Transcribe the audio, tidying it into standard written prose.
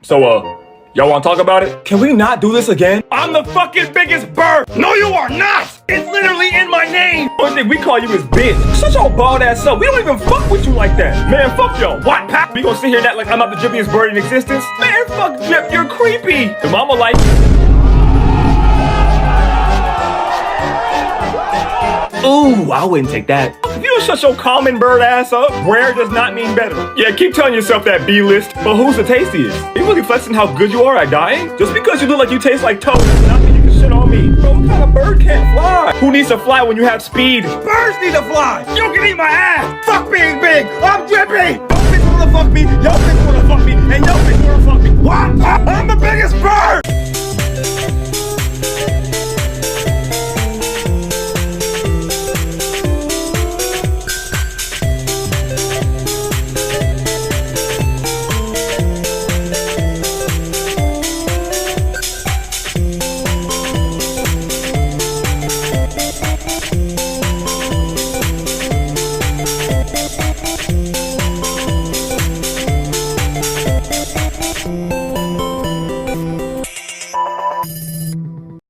So, y'all wanna talk about it? Can we not do this again? I'm the fucking biggest bird! No, you are not! It's literally in my name! Only thing we call you is bitch. Shut your bald ass up. We don't even fuck with you like that. Man, fuck y'all. What, pal? We gonna sit here and act like I'm not the drippiest bird in existence? Man, fuck Drip, you're creepy. The mama like... Ooh, I wouldn't take that. If you don't shut your common bird ass up, rare does not mean better. Yeah, keep telling yourself that B-list, but who's the tastiest? Are you really flexing how good you are at dying? Just because you look like you taste like toast does not mean you can shit on me. Bro, what kind of bird can't fly? Who needs to fly when you have speed? Birds need to fly! You can eat my ass! Fuck being big! I'm drippy! Yo bitch wanna fuck me, yo bitch wanna fuck me, and yo bitch wanna fuck me. What? I'm the biggest bird!